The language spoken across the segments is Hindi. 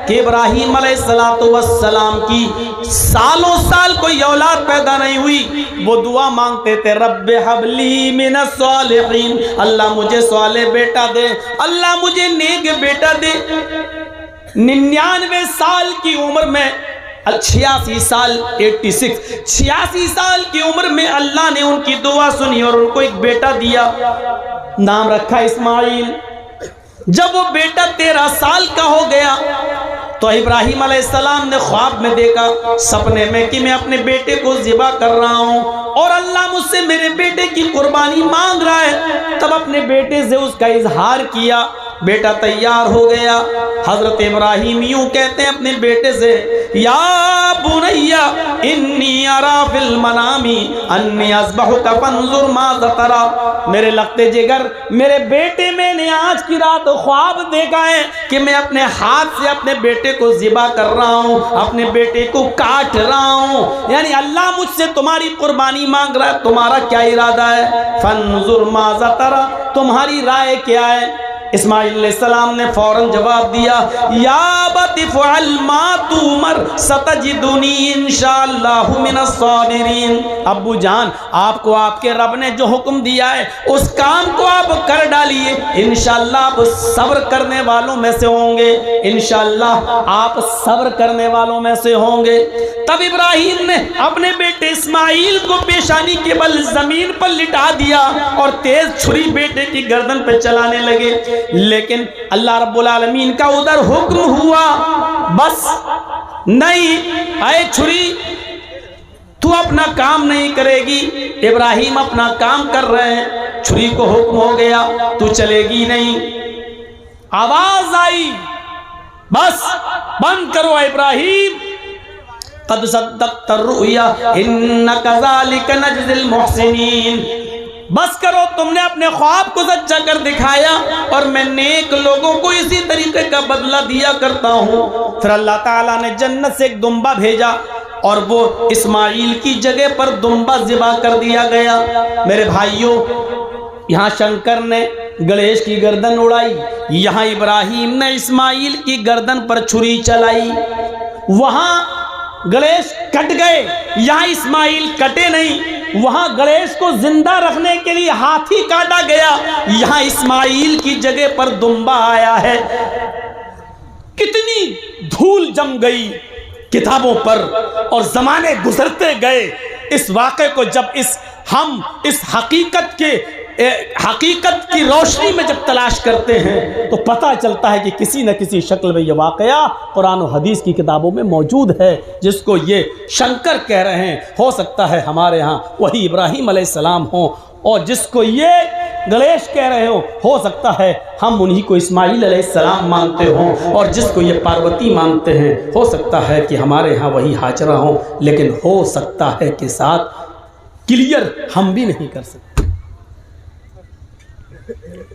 कि इब्राहीम अलैहिस्सलाम की सालों साल कोई औलाद पैदा नहीं हुई। वो दुआ मांगते थे, रब्बे हबली मिनस सालिहीन, अल्लाह मुझे सालेह बेटा दे, अल्लाह मुझे नेक बेटा दे। 99 साल की उम्र में 86 साल की उम्र में अल्लाह ने उनकी दुआ सुनी और उनको एक बेटा दिया, नाम रखा इस्माइल। जब वो बेटा 13 साल का हो गया तो इब्राहीम अलैहिस्सलाम ने ख्वाब में देखा, सपने में, कि मैं अपने बेटे को ज़िबा कर रहा हूँ और अल्लाह मुझसे मेरे बेटे की कुर्बानी मांग रहा है। तब अपने बेटे से उसका इजहार किया, बेटा तैयार हो गया। हजरत इब्राहीम यूं कहते हैं अपने बेटे से, या बुनैया इन्नी अरा फिल मनामी अन्नी अज़बहुका फंजुर माज़ा तरा, मेरे लगते जिगर, मेरे बेटे, मैंने आज की रात ख्वाब देखा है कि मैं अपने हाथ से अपने बेटे को ज़िबा कर रहा हूँ, अपने बेटे को काट रहा हूँ। यानी अल्लाह मुझसे तुम्हारी कुर्बानी मांग रहा है, तुम्हारा क्या इरादा है? फंजुर माज़ा तरा, तुम्हारी राय क्या है? इस्माइल अलैहिस्सलाम ने फौरन जवाब दिया, या बती फ़अल मा तुमर सतजिदुनी इंशाअल्लाहु मिनस साबिरीन। अब्बू जान, आपको आपके रब ने जो हुक्म दिया है उस काम को आप कर डालिए, इंशाअल्लाह आप सब्र करने वालों में से होंगे, इंशाअल्लाह आप सब्र करने वालों में से होंगे। तब इब्राहीम ने अपने बेटे इस्माइल को पेशानी के बल जमीन पर लिटा दिया और तेज छुरी बेटे की गर्दन पर चलाने लगे। लेकिन अल्लाह रब्बुल आलमीन का उधर हुक्म हुआ, बस नहीं, आए छुरी, तू अपना काम नहीं करेगी। इब्राहीम अपना काम कर रहे हैं, छुरी को हुक्म हो गया, तू चलेगी नहीं। आवाज आई, बस बंद करो इब्राहीम, क़द सद्दक़्ता रुया इन्ना कज़ालिका नजज़िल मुहसिनीन, बस करो, तुमने अपने ख्वाब को सच्चा कर दिखाया और मैं नेक लोगों को इसी तरीके का बदला दिया करता हूँ। फिर अल्लाह ताला ने जन्नत से एक दुम्बा भेजा और वो इस्माइल की जगह पर दुम्बा ज़िबा कर दिया गया। मेरे भाइयों, यहाँ शंकर ने गणेश की गर्दन उड़ाई, यहाँ इब्राहीम ने इस्माइल की गर्दन पर छुरी चलाई। वहाँ गणेश कट गए, यहाँ इस्माइल कटे नहीं। वहां गणेश को जिंदा रखने के लिए हाथी काटा गया, यहाँ इस्माइल की जगह पर दुम्बा आया है। कितनी धूल जम गई किताबों पर और जमाने गुजरते गए। इस वाक़े को जब हम इस हकीकत की रोशनी में जब तलाश करते हैं तो पता चलता है कि किसी न किसी शक्ल में यह वाक़या कुरान और हदीस की किताबों में मौजूद है, जिसको ये शंकर कह रहे हैं। हो सकता है हमारे यहाँ वही इब्राहीम अलैहिस्सलाम हो, और जिसको ये गणेश कह रहे हो सकता है हम उन्हीं को इस्माइल अलैहिस्सलाम मानते हों, और जिसको ये पार्वती मानते हैं हो सकता है कि हमारे यहाँ वही हाजरा हो। लेकिन हो सकता है कि साथ क्लियर हम भी नहीं कर सकते।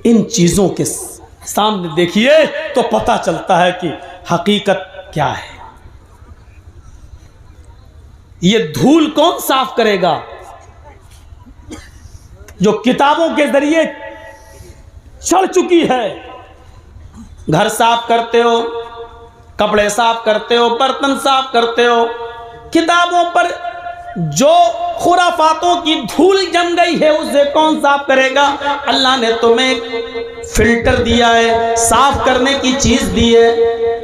इन चीज़ों के सामने देखिए तो पता चलता है कि हकीकत क्या है। ये धूल कौन साफ करेगा? जो किताबों के जरिए चढ़ चुकी है। घर साफ करते हो, कपड़े साफ करते हो, बर्तन साफ करते हो, किताबों पर जो खुराफातों की धूल जम गई है उसे कौन साफ करेगा? अल्लाह ने तुम्हें फिल्टर दिया है, साफ करने की चीज दी है,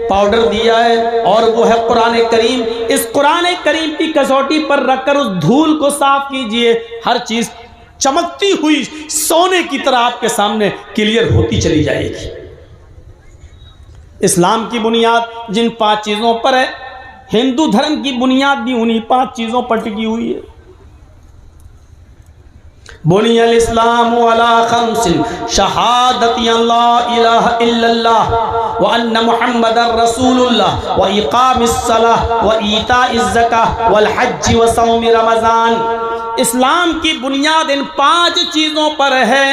पाउडर दिया है, और वो है कुरान करीम। इस कुरान करीम की कसौटी पर रखकर उस धूल को साफ कीजिए। हर चीज चमकती हुई सोने की तरह आपके सामने क्लियर होती चली जाएगी। इस्लाम की बुनियाद जिन 5 चीजों पर है, हिंदू धर्म की बुनियाद भी उन्हीं 5 चीजों पर टिकी हुई है। बुनियल इस्लाम अला खम्सिन शहादती अल्ला इलाहा इल्लल्लाह व अन्ना मुहम्मदर रसूलुल्लाह व इकामिस सलाह व ईताइज ज़काह वल हज्ज व सौम रमज़ान। इस्लाम की बुनियाद इन 5 चीज़ों पर है।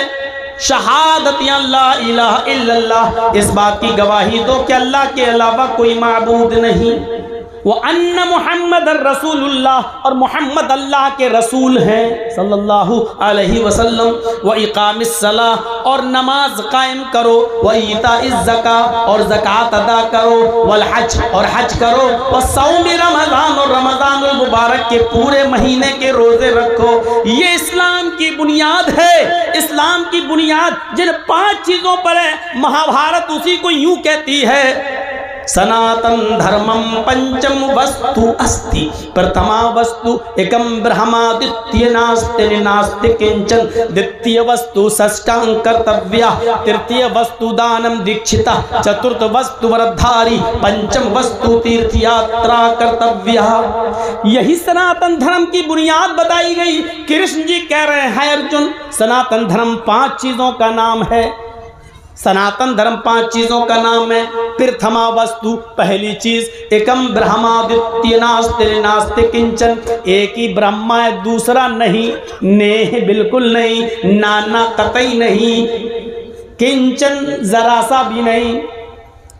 शहादत ला इलाहा इल्लल्लाह, इस बात की गवाही दो कि अल्लाह के अलावा कोई माबूद नहीं, वो अन्ना मुहम्मद रसूलुल्लाह, और मोहम्मद अल्लाह के रसूल हैं सल्लल्लाहु अलैहि वसल्लम, व इकामिस सलाह, और नमाज कायम करो, व ईताइज ज़का, और ज़कात अदा करो, वल हज, और हज करो, व सौम रमज़ान, और रमज़ानुल मुबारक के पूरे महीने के रोज़े रखो। ये इस्लाम की बुनियाद है। इस्लाम की बुनियाद जिन 5 चीज़ों पर है, महाभारत उसी को यूँ कहती है, सनातन धर्मम पंचम वस्तु अस्ति, प्रथमा वस्तु एकम ब्रह्मा, द्वितीय नास्ति नास्ति किंचन, द्वितीय वस्तु षष्ठांग कर्तव्या, तृतीय वस्तु दानम दीक्षिता, चतुर्थ वस्तु वरधारी, पंचम वस्तु तीर्थ यात्रा कर्तव्या। यही सनातन धर्म की बुनियाद बताई गई। कृष्ण जी कह रहे हैं अर्जुन, सनातन धर्म 5 चीजों का नाम है। सनातन धर्म 5 चीजों का नाम है। प्रथमा वस्तु, पहली चीज, एकम ब्रह्मा, द्वितीय नास्ति नास्ति किंचन, एक ही ब्रह्मा है, दूसरा नहीं, नेह बिल्कुल नहीं, नाना कतई नहीं, किंचन जरा सा भी नहीं।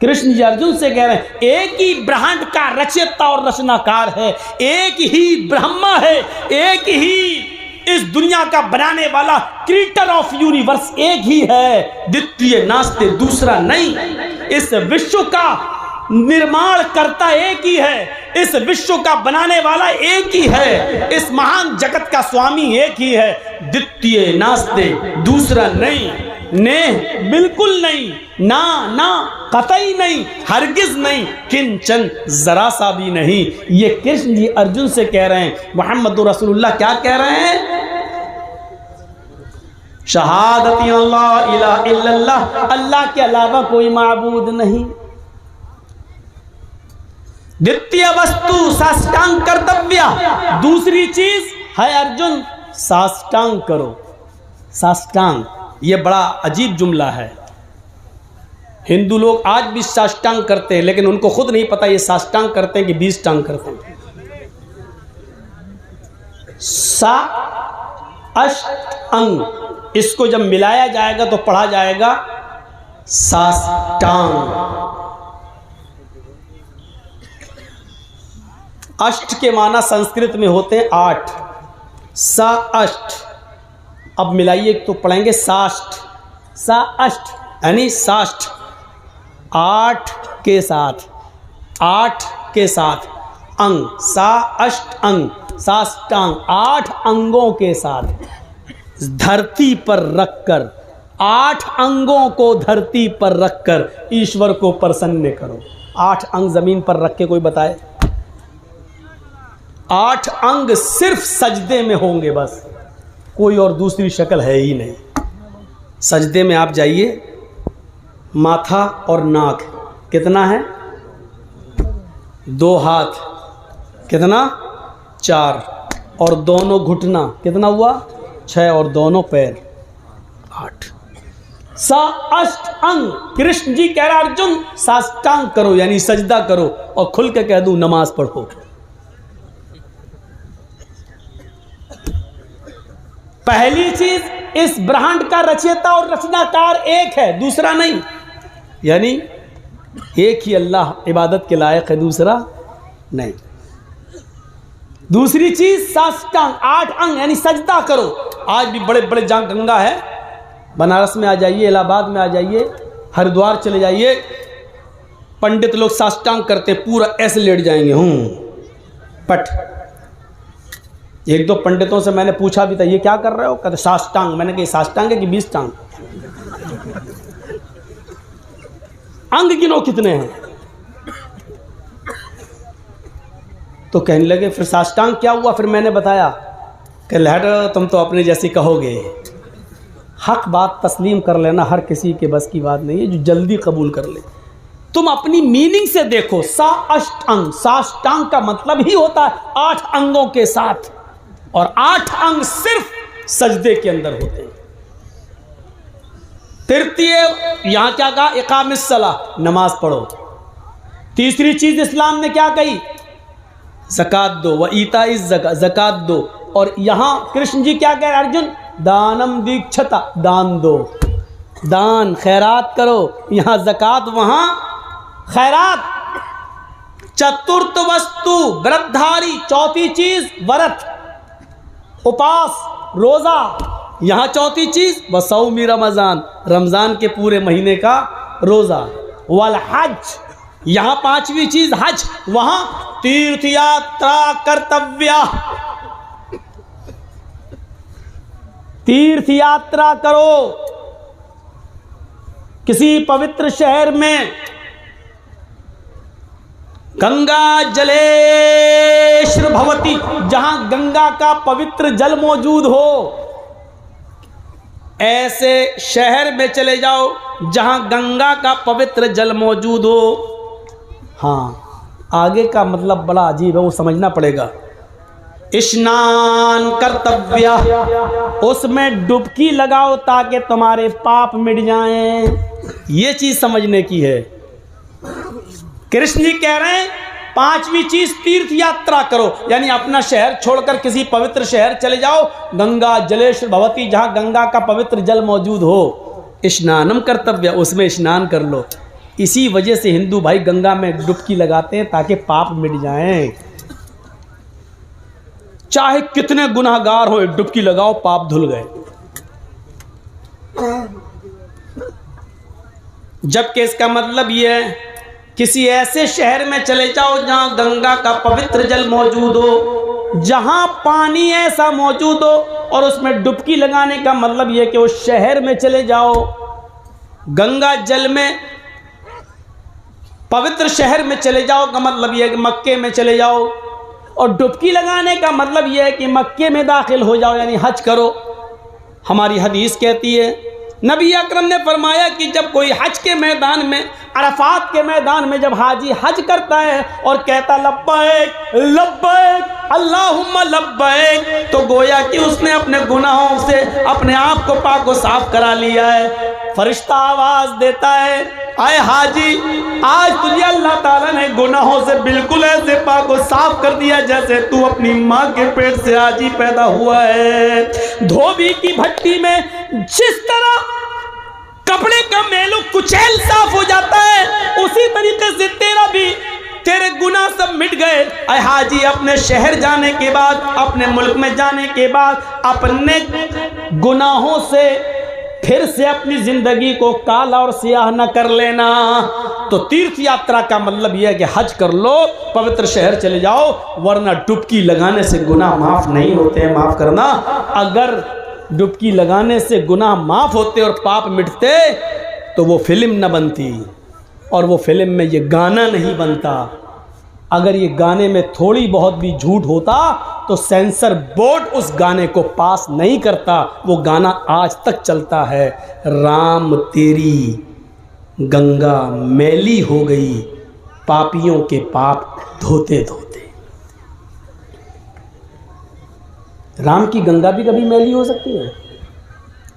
कृष्ण जी अर्जुन से कह रहे हैं, एक ही ब्रह्मांड का रचयिता और रचनाकार है, एक ही ब्रह्मा है, एक ही इस दुनिया का बनाने वाला क्रिएटर ऑफ यूनिवर्स एक ही है, द्वितीय नास्ते, दूसरा नहीं। इस विश्व का निर्माण करता एक ही है, इस विश्व का बनाने वाला एक ही है, इस महान जगत का स्वामी एक ही है, द्वितीय नास्ते, दूसरा नहीं, ने बिल्कुल नहीं, ना ना कतई नहीं, हरगिज नहीं, किंचन जरा सा भी नहीं। ये कृष्ण जी अर्जुन से कह रहे हैं। मोहम्मद रसूलुल्लाह क्या कह रहे हैं? शहादत ला इलाहा इल्लल्लाह, अल्लाह के अलावा कोई माबूद नहीं। द्वितीय वस्तु साष्टांग कर्तव्य, दूसरी चीज है अर्जुन साष्टांग करो। साष्टांग ये बड़ा अजीब जुमला है। हिंदू लोग आज भी साष्टांग करते हैं, लेकिन उनको खुद नहीं पता ये साष्टांग करते हैं कि 20 टांग करते हैं। सा अष्ट अंग, इसको जब मिलाया जाएगा तो पढ़ा जाएगा साष्टांग। अष्ट के माना संस्कृत में होते हैं 8, सा अष्ट। अब मिलाइए तो पढ़ेंगे साष्ट, सा अष्ट यानी साष्ट, 8 के साथ, 8 के साथ अंग, सा अष्ट अंग, साष्टांग 8 अंगों के साथ धरती पर रखकर, 8 अंगों को धरती पर रखकर ईश्वर को प्रसन्न करो। 8 अंग जमीन पर रख के कोई बताए? 8 अंग सिर्फ सजदे में होंगे, बस कोई और दूसरी शक्ल है ही नहीं। सजदे में आप जाइए, माथा और नाक कितना है? 2 हाथ कितना? 4, और दोनों घुटना कितना हुआ? 6, और दोनों पैर 8। सा अष्ट अंग। कृष्ण जी कह रहा अर्जुन साष्टांग करो यानी सजदा करो, और खुल के कह दूं नमाज पढ़ो। पहली चीज, इस ब्रह्मांड का रचयिता और रचनाकार एक है, दूसरा नहीं, यानी एक ही अल्लाह इबादत के लायक है, दूसरा नहीं। दूसरी चीज साष्टांग, 8 अंग यानी सजदा करो। आज भी बड़े बड़े जहाँ गंगा है, बनारस में आ जाइए, इलाहाबाद में आ जाइए, हरिद्वार चले जाइए, पंडित लोग साष्टांग करते, पूरा ऐसे लेट जाएंगे पट। 1-2 पंडितों से मैंने पूछा भी था, ये क्या कर रहे हो? कहते साष्टांग। मैंने कहा साष्टांग है कि 20 टांग? अंग गिनो कितने हैं? तो कहने लगे फिर साष्टांग क्या हुआ? फिर मैंने बताया कि लहर तुम तो अपने जैसी कहोगे। हक बात तस्लीम कर लेना हर किसी के बस की बात नहीं है, जो जल्दी कबूल कर ले। तुम अपनी मीनिंग से देखो, सा अष्ट अंग, साष्टांग का मतलब ही होता है 8 अंगों के साथ, और 8 अंग सिर्फ सजदे के अंदर होते हैं। तृतीय यहां क्या कहा? इकामिस सलाह, नमाज पढ़ो। तीसरी चीज इस्लाम ने क्या कही? ज़कात दो, व ईताइज ज़का, ज़कात दो। और यहां कृष्ण जी क्या कह रहे हैं? अर्जुन दानम दीक्षता, दान दो। दान खैरात करो, यहाँ ज़कात वहाँ खैरात। चतुर्थ वस्तु व्रतधारी, चौथी चीज व्रत उपास रोजा, यहाँ चौथी चीज वसौमी रमजान, रमजान के पूरे महीने का रोजा। वल हज, यहाँ पांचवी चीज हज, वहां तीर्थ यात्रा कर्तव्य, तीर्थ यात्रा करो किसी पवित्र शहर में, गंगा जलेश्वर भवती, जहां गंगा का पवित्र जल मौजूद हो, ऐसे शहर में चले जाओ जहां गंगा का पवित्र जल मौजूद हो। हाँ, आगे का मतलब बड़ा अजीब है, वो समझना पड़ेगा। स्नान कर्तव्य, उसमें डुबकी लगाओ ताकि तुम्हारे पाप मिट जाएं, ये चीज समझने की है। कृष्ण जी कह रहे हैं पांचवी चीज तीर्थ यात्रा करो, यानी अपना शहर छोड़कर किसी पवित्र शहर चले जाओ, गंगा जलेश्वर भवती, जहां गंगा का पवित्र जल मौजूद हो। स्नानम कर्तव्य, उसमें स्नान कर लो। इसी वजह से हिंदू भाई गंगा में डुबकी लगाते हैं ताकि पाप मिट जाएं। चाहे कितने गुनाहगार हो, डुबकी लगाओ, पाप धुल गए। जबकि इसका मतलब यह है किसी ऐसे शहर में चले जाओ जहां गंगा का पवित्र जल मौजूद हो, जहां पानी ऐसा मौजूद हो, और उसमें डुबकी लगाने का मतलब यह कि उस शहर में चले जाओ, गंगा जल में पवित्र शहर में चले जाओ का मतलब यह है कि मक्के में चले जाओ, और डुबकी लगाने का मतलब यह है कि मक्के में दाखिल हो जाओ, यानी हज करो। हमारी हदीस कहती है, नबी अकरम ने फरमाया कि जब कोई हज के मैदान में, अरफात के मैदान में जब हाजी हज करता है और कहता लब्बैक लब्बैक अल्लाहुम्मा लब्बैक, तो गोया कि उसने अपने गुनाहों से अपने आप को पाक व साफ करा लिया है। फरिश्ता आवाज देता है, आए हाजी, आज तुझे अल्लाह ताला ने गुनाहों से बिल्कुल ऐसे पाक व साफ कर दिया जैसे तू अपनी माँ के पेट से आज ही पैदा हुआ है। धोबी की भट्टी में जिस तरह कपड़े का मैलू कुचैल साफ हो जाता है, उसी तरीके से तेरा भी, तेरे गुनाह सब मिट गए। ऐ हाजी, अपने शहर जाने के बाद, अपने मुल्क में जाने के बाद, अपने गुनाहों से फिर से अपनी जिंदगी को काला और सियाह न कर लेना। तो तीर्थ यात्रा का मतलब यह है कि हज कर लो, पवित्र शहर चले जाओ, वरना डुबकी लगाने से गुनाह माफ नहीं होते हैं। माफ करना, अगर डुबकी लगाने से गुनाह माफ होते और पाप मिटते तो वो फिल्म न बनती, और वो फिल्म में ये गाना नहीं बनता। अगर ये गाने में थोड़ी बहुत भी झूठ होता तो सेंसर बोर्ड उस गाने को पास नहीं करता। वो गाना आज तक चलता है, राम तेरी गंगा मैली हो गई, पापियों के पाप धोते धोते। राम की गंगा भी कभी मैली हो सकती है?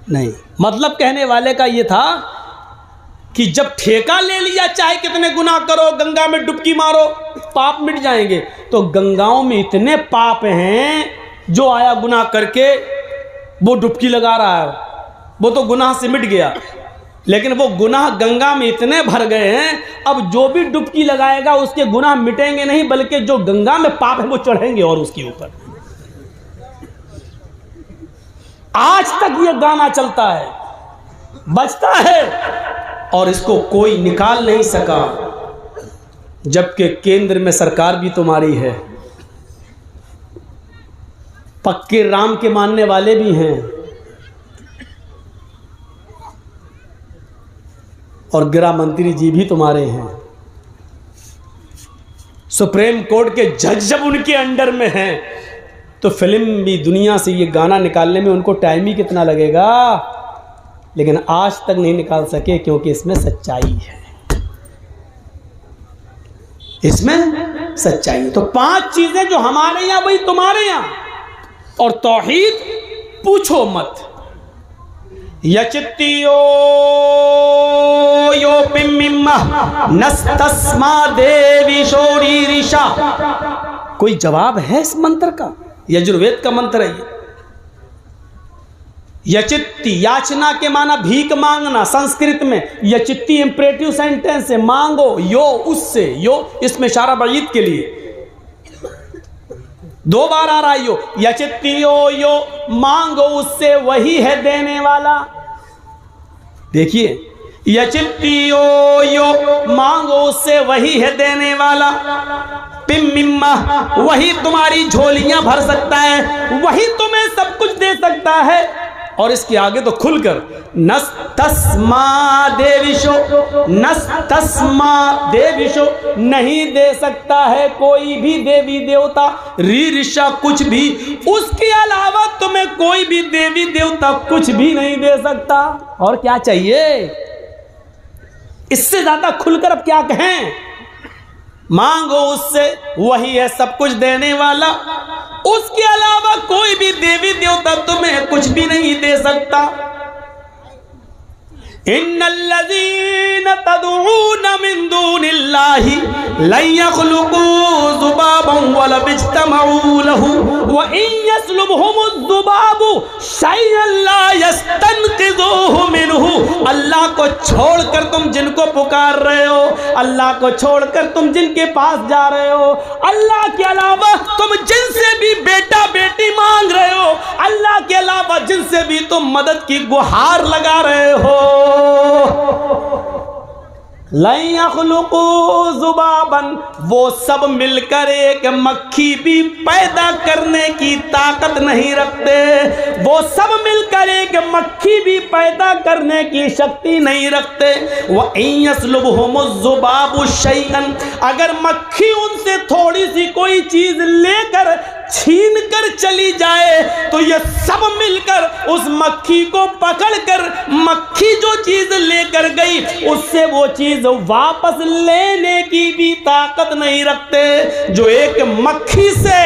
नहीं। मतलब कहने वाले का ये था कि जब ठेका ले लिया, चाहे कितने गुनाह करो, गंगा में डुबकी मारो, पाप मिट जाएंगे। तो गंगाओं में इतने पाप हैं, जो आया गुनाह करके वो डुबकी लगा रहा है, वो तो गुनाह से मिट गया, लेकिन वो गुनाह गंगा में इतने भर गए हैं, अब जो भी डुबकी लगाएगा उसके गुनाह मिटेंगे नहीं, बल्कि जो गंगा में पाप है वो चढ़ेंगे और उसके ऊपर। आज तक ये गाना चलता है, बजता है, और इसको कोई निकाल नहीं सका, जबकि केंद्र में सरकार भी तुम्हारी है, पक्के राम के मानने वाले भी हैं, और गृह मंत्री जी भी तुम्हारे हैं, सुप्रीम कोर्ट के जज जब उनके अंडर में हैं, तो फिल्म भी दुनिया से ये गाना निकालने में उनको टाइम ही कितना लगेगा, लेकिन आज तक नहीं निकाल सके, क्योंकि इसमें सच्चाई है, इसमें सच्चाई है। तो 5 चीजें जो हमारे यहां वही तुम्हारे यहां, और तौहीद पूछो मत। यचित्तियो यो पिम्मिम्मा नस्तस्मा देवी शोरीरिशा। कोई जवाब है इस मंत्र का? यजुर्वेद का मंत्र है यचित्ती, याचना के माना भीख मांगना संस्कृत में। यचित्ती इंपरेटिव सेंटेंस है, मांगो, यो उससे, यो इसमें इशारा बईद के लिए 2 बार आ रहा है। यो यचित्ती यो मांगो उससे, वही है देने वाला। देखिए, यचित्ती यो मांगो उससे, वही है देने वाला। पिम मिम्मा, वही तुम्हारी झोलियां भर सकता है, वही तुम्हें सब कुछ दे सकता है। और इसके आगे तो खुलकर नस्तस्मा देविशो, नस्तस्मा देविशो, नहीं दे सकता है कोई भी देवी देवता, ऋषा कुछ भी, उसके अलावा तुम्हें कोई भी देवी देवता कुछ भी नहीं दे सकता। और क्या चाहिए इससे ज्यादा खुलकर? अब क्या कहें? मांगो उससे, वही है सब कुछ देने वाला, उसके अलावा कोई भी देवी देवता तुम्हें कुछ भी नहीं दे सकता। इन्नल्लज़ीना तदऊना मिन दूनिल्लाहि लन यख़्लुक़ू ज़ुबाबन वला बिज्तमऊ लहू व इन यस्लुबहुमुज़्ज़ुबाबु शयअन ला यस्तनक़िज़ूहु मिनहु। अल्लाह को छोड़कर तुम जिनको पुकार रहे हो, अल्लाह को छोड़कर तुम जिनके पास जा रहे हो, अल्लाह के अलावा तुम जिनसे भी बेटा बेटी मांग रहे हो, अल्लाह के अलावा जिनसे भी तुम मदद की गुहार लगा रहे हो, लन यख़्लुक़ू ज़ुबाबन, वो सब मिलकर एक मक्खी भी पैदा करने की ताकत नहीं रखते, वो सब मिलकर एक मक्खी भी पैदा करने की शक्ति नहीं रखते। व इन यस्लुबहुमुज़्ज़ुबाबु शैअन, अगर मक्खी उनसे थोड़ी सी कोई चीज लेकर छीन कर चली जाए तो ये सब मिलकर उस मक्खी को पकड़कर, मक्खी जो चीज लेकर गई उससे वो चीज वापस लेने की भी ताकत नहीं रखते। जो एक मक्खी से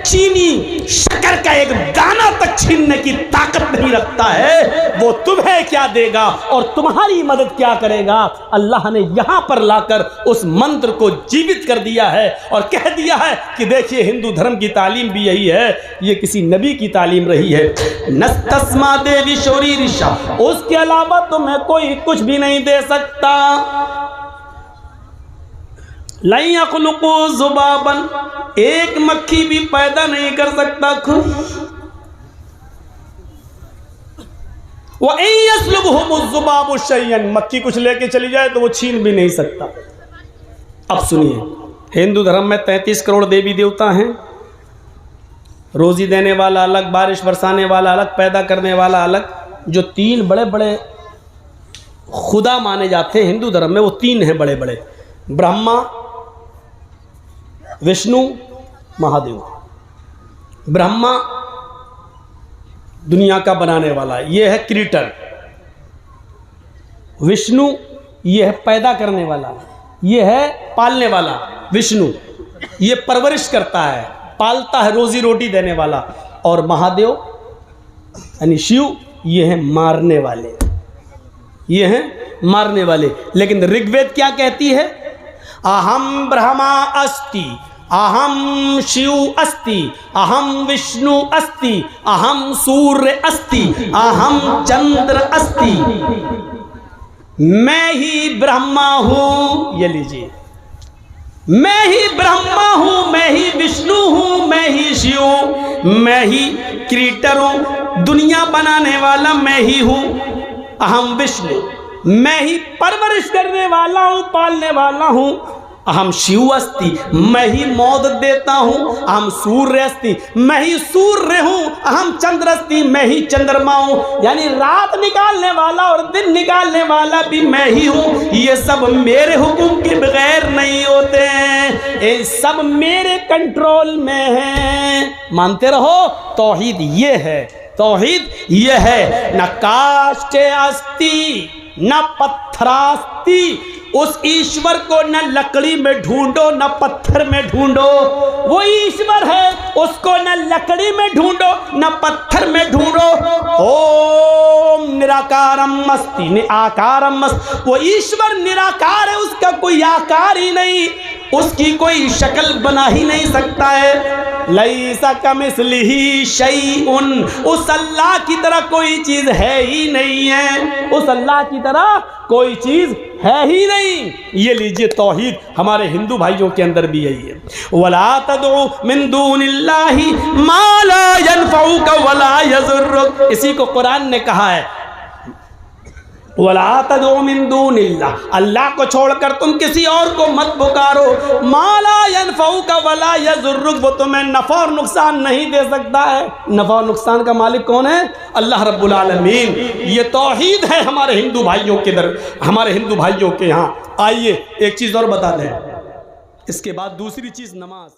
चीनी शक्कर का एक दाना तक छीनने की ताकत नहीं रखता है, वो तुम्हें क्या देगा और तुम्हारी मदद क्या करेगा? अल्लाह ने यहां पर लाकर उस मंत्र को जीवित कर दिया है और कह दिया है कि देखिए, हिंदू धर्म की तालीम भी यही है, ये किसी नबी की तालीम रही है। नस्तस्मा देवी शोरी ऋषा, उसके अलावा तुम्हें कोई कुछ भी नहीं दे सकता। लन यख़्लुक़ू ज़ुबाबन, एक मक्खी भी पैदा नहीं कर सकता खुद। व इन यस्लुबहुमुज़्ज़ुबाबु शैअन, मक्खी कुछ लेके चली जाए तो वो छीन भी नहीं सकता। अब सुनिए, हिंदू धर्म में 33 करोड़ देवी देवता हैं। रोजी देने वाला अलग, बारिश बरसाने वाला अलग, पैदा करने वाला अलग। जो 3 बड़े बड़े खुदा माने जाते हैं हिंदू धर्म में, वो 3 हैं बड़े बड़े, ब्रह्मा, विष्णु, महादेव। ब्रह्मा दुनिया का बनाने वाला, ये है क्रिएटर। विष्णु ये है पैदा करने वाला, ये है पालने वाला। विष्णु ये परवरिश करता है, पालता है, रोजी रोटी देने वाला। और महादेव यानी शिव ये हैं मारने वाले, ये हैं मारने वाले। लेकिन ऋग्वेद क्या कहती है? अहम ब्रह्मा अस्ति, अहम शिव अस्ति, अहम विष्णु अस्ति, अहम सूर्य अस्ति, अहम चंद्र अस्ति। मैं ही ब्रह्मा हूं, ये लीजिए, मैं ही ब्रह्मा हूं, मैं ही विष्णु हूं, मैं ही शिव हूं, मैं ही क्रिएटर हूं, दुनिया बनाने वाला मैं ही हूं। अहम विष्णु, मैं ही परवरिश करने वाला हूं, पालने वाला हूं। अहम शिव अस्ति, मैं ही मौत देता हूं। अहम सूर्य अस्ति, मैं ही सूर्य हूं। अहम चंद्र अस्ति, मैं ही चंद्रमा हूं। यानी रात निकालने वाला और दिन निकालने वाला भी मैं ही हूं। ये सब मेरे हुक्म के बगैर नहीं होते हैं, ये सब मेरे कंट्रोल में है। मानते रहो, तौहीद ये है, तौहीद ये है। न काष्ठे अस्ति न पत्थरास्ति, उस ईश्वर को न लकड़ी में ढूंढो न पत्थर में ढूंढो। वो ईश्वर है, उसको न लकड़ी में ढूंढो न पत्थर में ढूंढो। ओम निराकारम अस्ति निराकारम अस्ति, वो ईश्वर निराकार है, उसका कोई आकार ही नहीं। उसकी कोई शक्ल बना ही नहीं सकता है। लैसा कमिस्लिही शैउन, उस अल्लाह की तरह कोई चीज है ही नहीं है, उस अल्लाह की तरह कोई चीज है ही नहीं। ये लीजिए तौहीद हमारे हिंदू भाइयों के अंदर भी यही है। वला तदउ मिन दूनिल्लाहि मा ला यनफउका वला यज़ुर्रुक, इसी को कुरान ने कहा है, वला तदउ मिन दूनिल्लाह, अल्लाह को छोड़कर तुम किसी और को मत पुकारो। मा ला यनफउका वला यज़ुर्रुक, वो तुम्हें नफ़ा और नुकसान नहीं दे सकता है। नफ़ा और नुकसान का मालिक कौन है? अल्लाह रब्बुल आलमीन। ये तौहीद है हमारे हिंदू भाइयों के हमारे हिंदू भाइयों के यहाँ। आइए एक चीज़ और बता दें, इसके बाद दूसरी चीज़ नमाज।